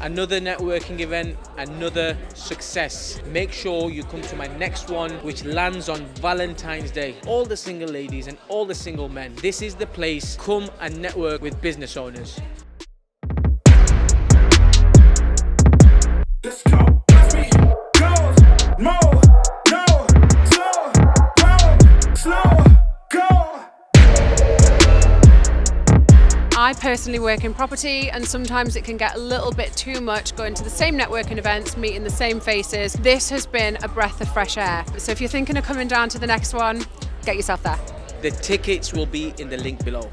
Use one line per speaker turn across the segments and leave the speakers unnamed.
Another networking event, another success. Make sure you come to my next one, which lands on Valentine's Day. All the single ladies and all the single men, this is the place. Come and network with business owners.
Let's go. Let's be goes. Mo. No. Slow. Roll. Slow. Go.
I personally work in property, and sometimes it can get a little bit too much going to the same networking events, meeting the same faces. This has been a breath of fresh air. So if you're thinking of coming down to the next one, get yourself there.
The tickets will be in the link below.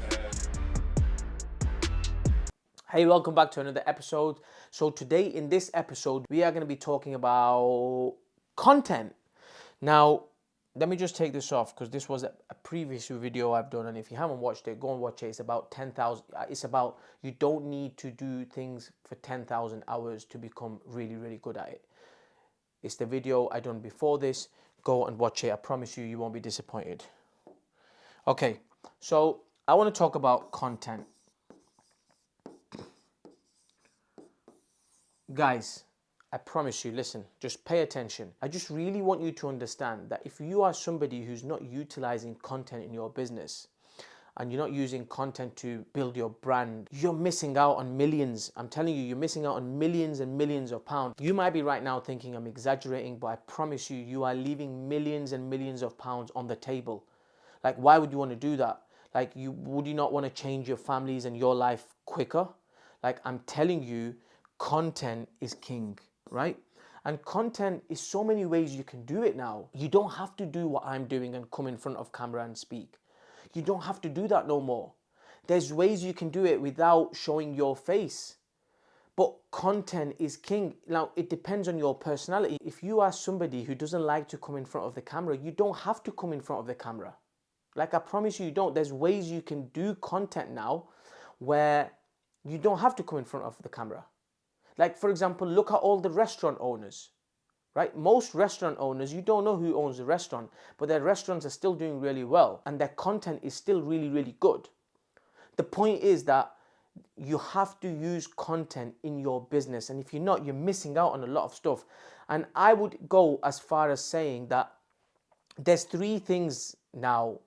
Hey, welcome back to another episode. So today in this episode, we are going to be talking about content. Now, let me just take this off because this was a previous video I've done, and if you haven't watched it, go and watch it. It's about 10,000. It's about you don't need to do things for 10,000 hours to become really, really good at it. It's the video I done before this. Go and watch it. I promise you, you won't be disappointed. Okay, so I want to talk about content. Guys, I promise you, listen, just pay attention. I just really want you to understand that if you are somebody who's not utilizing content in your business and you're not using content to build your brand, you're missing out on millions. I'm telling you, you're missing out on millions and millions of pounds. You might be right now thinking I'm exaggerating, but I promise you, you are leaving millions and millions of pounds on the table. Like, why would you want to do that? Like, would you not want to change your families and your life quicker? Like, I'm telling you, content is king. Right? And content is so many ways you can do it now. You don't have to do what I'm doing and come in front of camera and speak. You don't have to do that no more. There's ways you can do it without showing your face. But content is king. Now, it depends on your personality. If you are somebody who doesn't like to come in front of the camera, you don't have to come in front of the camera. Like, I promise you, you don't. There's ways you can do content now where you don't have to come in front of the camera. Like, for example, look at all the restaurant owners, right? Most restaurant owners, you don't know who owns the restaurant, but their restaurants are still doing really well and their content is still really, really good. The point is that you have to use content in your business. And if you're not, you're missing out on a lot of stuff. And I would go as far as saying that there's three things now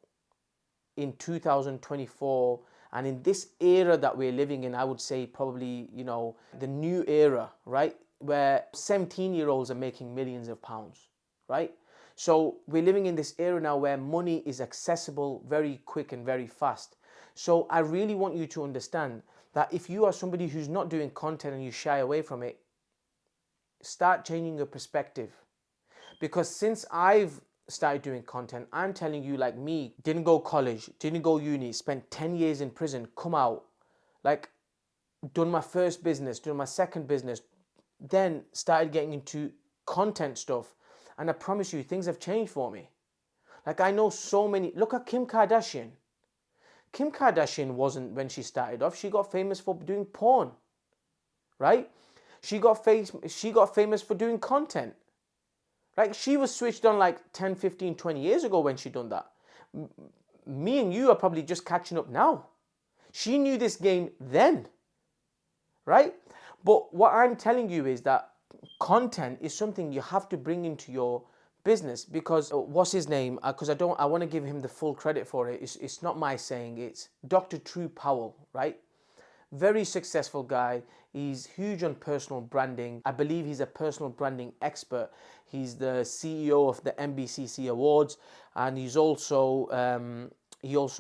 in 2024 and in this era that we're living in. I would say probably, the new era, right? Where 17-year-olds are making millions of pounds, right? So we're living in this era now where money is accessible very quick and very fast. So I really want you to understand that if you are somebody who's not doing content and you shy away from it, start changing your perspective. Because since I've started doing content, I'm telling you, like me, didn't go college, didn't go uni, spent 10 years in prison, come out, like done my first business, done my second business, then started getting into content stuff. And I promise you, things have changed for me. Like, I know so many, look at Kim Kardashian. Kim Kardashian wasn't, when she started off, she got famous for doing porn, right? She got famous for doing content. Like, she was switched on like 10, 15, 20 years ago when she done that. Me and you are probably just catching up now. She knew this game then, right? But what I'm telling you is that content is something you have to bring into your business because, what's his name? Because I want to give him the full credit for it. It's not my saying, it's Dr. True Powell, right? Very successful guy. He's huge on personal branding. I believe he's a personal branding expert. He's the CEO of the NBCC Awards, and he also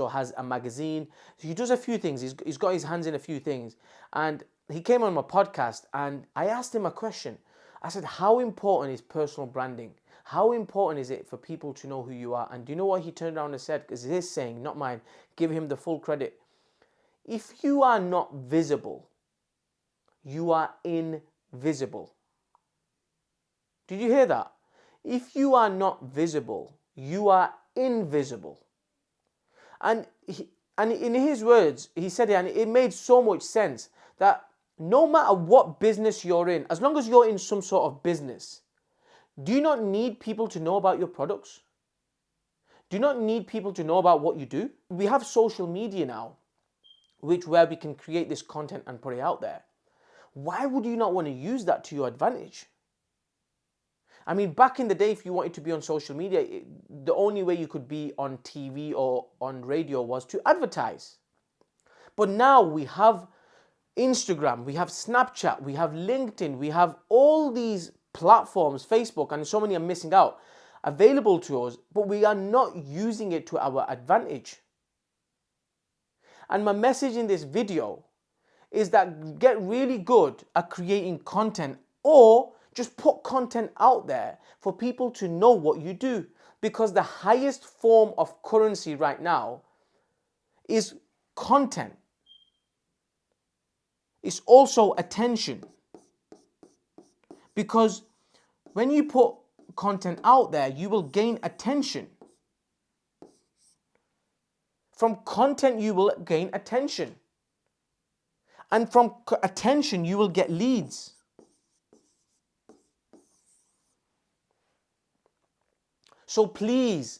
has a magazine. He does a few things. He's got his hands in a few things. And he came on my podcast, and I asked him a question. I said, how important is personal branding? How important is it for people to know who you are? And do you know what he turned around and said? Because it is saying, not mine. Give him the full credit. If you are not visible, you are invisible. Did you hear that? If you are not visible, you are invisible. And in his words, he said it, and it made so much sense, that no matter what business you're in, as long as you're in some sort of business, do you not need people to know about your products? Do you not need people to know about what you do? We have social media now, where we can create this content and put it out there. why would you not want to use that to your advantage? I mean, back in the day, if you wanted to be on social media, the only way you could be on TV or on radio was to advertise. But now we have Instagram, we have Snapchat, we have LinkedIn, we have all these platforms, Facebook, and so many are missing out, available to us, but we are not using it to our advantage. And my message in this video is that get really good at creating content, or just put content out there for people to know what you do. Because the highest form of currency right now is content. It's also attention. Because when you put content out there, you will gain attention. From content, you will gain attention. And from attention, you will get leads. So please,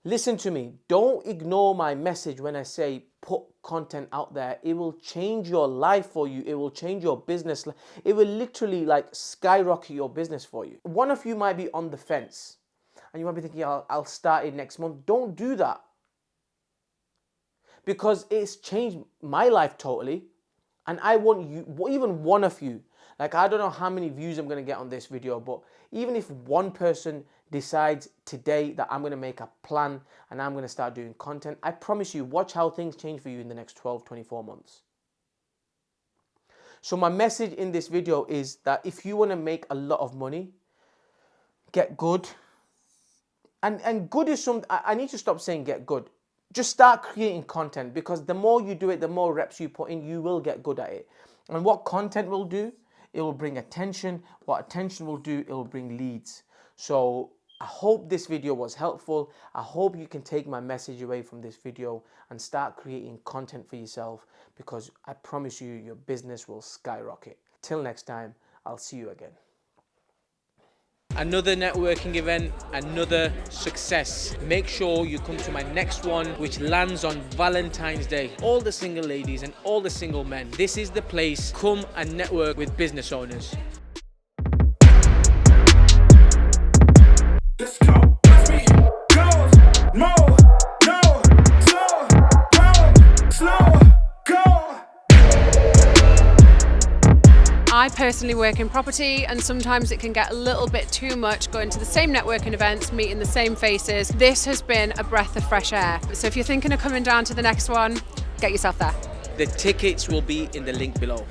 listen to me. Don't ignore my message when I say put content out there. It will change your life for you. It will change your business. It will literally like skyrocket your business for you. One of you might be on the fence and you might be thinking, I'll start it next month. Don't do that. Because it's changed my life totally. And I want you, even one of you, like I don't know how many views I'm going to get on this video, but even if one person decides today that I'm going to make a plan and I'm going to start doing content, I promise you, watch how things change for you in the next 12, 24 months. So my message in this video is that if you want to make a lot of money, get good. And good is something, I need to stop saying get good. Just start creating content, because the more you do it, the more reps you put in, you will get good at it. And what content will do, it will bring attention. What attention will do, it will bring leads. So I hope this video was helpful. I hope you can take my message away from this video and start creating content for yourself, because I promise you, your business will skyrocket. Till next time, I'll see you again. Another networking event, another success. Make sure you come to my next one, which lands on Valentine's Day. All the single ladies and all the single men, this is the place. Come and network with business owners.
Let's go. Let's be goes. Mo. No. Slow. Go. Slow. Go.
I personally work in property, and sometimes it can get a little bit too much going to the same networking events, meeting the same faces. This has been a breath of fresh air. So if you're thinking of coming down to the next one, get yourself there.
The tickets will be in the link below.